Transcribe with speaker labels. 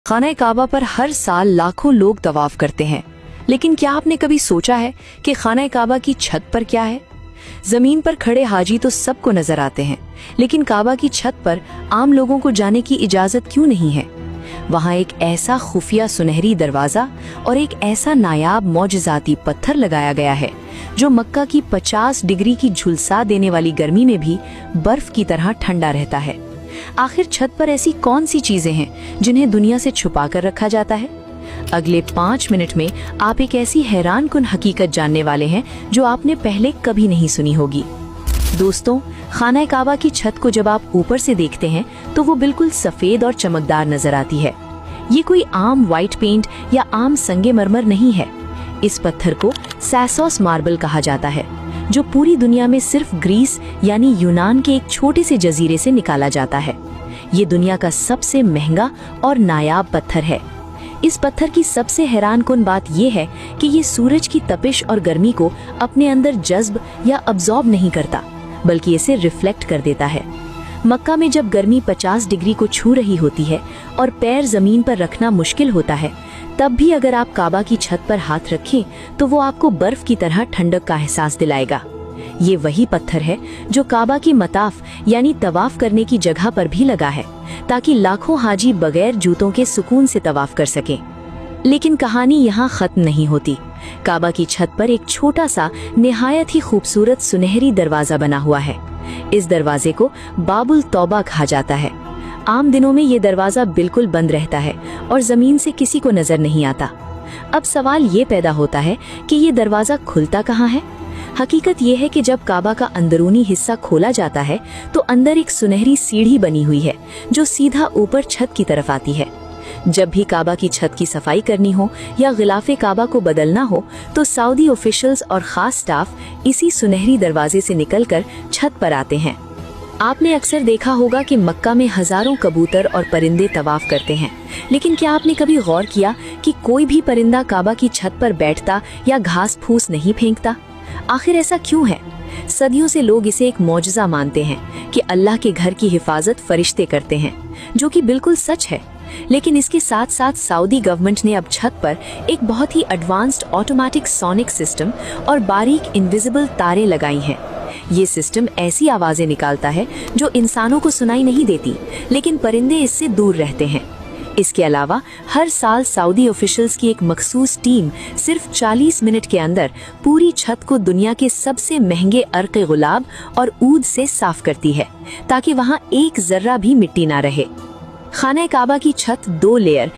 Speaker 1: खाना काबा पर हर साल लाखों लोग तवाफ करते हैं, लेकिन क्या आपने कभी सोचा है कि खाना काबा की छत पर क्या है? जमीन पर खड़े हाजी तो सबको नजर आते हैं, लेकिन काबा की छत पर आम लोगों को जाने की इजाजत क्यों नहीं है? वहाँ एक ऐसा खुफिया सुनहरी दरवाजा और एक ऐसा नायाब मौजज़ाती पत्थर लगाया गया है जो मक्का की 50 डिग्री की झुलसा देने वाली गर्मी में भी बर्फ की तरह ठंडा रहता है। आखिर छत पर ऐसी कौन सी चीजें हैं जिन्हें दुनिया से छुपा कर रखा जाता है? अगले 5 मिनट में आप एक ऐसी हैरान कुन हकीकत जानने वाले हैं जो आपने पहले कभी नहीं सुनी होगी। दोस्तों, खाना काबा की छत को जब आप ऊपर से देखते हैं तो वो बिल्कुल सफेद और चमकदार नजर आती है। ये कोई आम व्हाइट पेंट या आम संगमरमर नहीं है। इस पत्थर को सैसोस मार्बल कहा जाता है, जो पूरी दुनिया में सिर्फ ग्रीस यानी यूनान के एक छोटे से जजीरे से निकाला जाता है। ये दुनिया का सबसे महंगा और नायाब पत्थर है। इस पत्थर की सबसे हैरानकुन बात यह है कि ये सूरज की तपिश और गर्मी को अपने अंदर जज्ब या अब्जॉर्ब नहीं करता, बल्कि इसे रिफ्लेक्ट कर देता है। मक्का में जब गर्मी 50 डिग्री को छू रही होती है और पैर जमीन पर रखना मुश्किल होता है, तब भी अगर आप काबा की छत पर हाथ रखें तो वो आपको बर्फ की तरह ठंडक का एहसास दिलाएगा। ये वही पत्थर है जो काबा की मताफ यानी तवाफ करने की जगह पर भी लगा है, ताकि लाखों हाजी बगैर जूतों के सुकून से तवाफ कर सकें। लेकिन कहानी यहाँ खत्म नहीं होती। काबा की छत पर एक छोटा सा निहायत ही खूबसूरत सुनहरी दरवाजा बना हुआ है। इस दरवाजे को बाबुल तौबा कहा जाता है। आम दिनों में ये दरवाजा बिल्कुल बंद रहता है और जमीन से किसी को नजर नहीं आता। अब सवाल ये पैदा होता है कि ये दरवाजा खुलता कहाँ है? हकीकत ये है कि जब काबा का अंदरूनी हिस्सा खोला जाता है तो अंदर एक सुनहरी सीढ़ी बनी हुई है जो सीधा ऊपर छत की तरफ आती है। जब भी काबा की छत की सफाई करनी हो या गिलाफे काबा को बदलना हो तो सऊदी ऑफिशियल्स और खास स्टाफ इसी सुनहरी दरवाजे से निकलकर छत पर आते हैं। आपने अक्सर देखा होगा कि मक्का में हजारों कबूतर और परिंदे तवाफ करते हैं, लेकिन क्या आपने कभी गौर किया कि कोई भी परिंदा काबा की छत पर बैठता या घास फूस नहीं फेंकता? आखिर ऐसा क्यों है? सदियों से लोग इसे एक मौजज़ा मानते हैं कि अल्लाह के घर की हिफाजत फरिश्ते करते हैं, जो कि बिल्कुल सच है। लेकिन इसके साथ साथ सऊदी गवर्नमेंट ने अब छत पर एक बहुत ही एडवांस्ड ऑटोमेटिक सोनिक सिस्टम और बारीक इनविजिबल तारे लगाई हैं। ये सिस्टम ऐसी आवाजें निकालता है जो इंसानों को सुनाई नहीं देती, लेकिन परिंदे इससे दूर रहते हैं। इसके अलावा हर साल सऊदी ऑफिशियल्स की एक मखसूस टीम सिर्फ 40 मिनट के अंदर पूरी छत को दुनिया के सबसे महंगे अर्क़े गुलाब और ऊद से साफ करती है, ताकि वहाँ एक जर्रा भी मिट्टी ना रहे। खाना काबा की छत 2 लेयर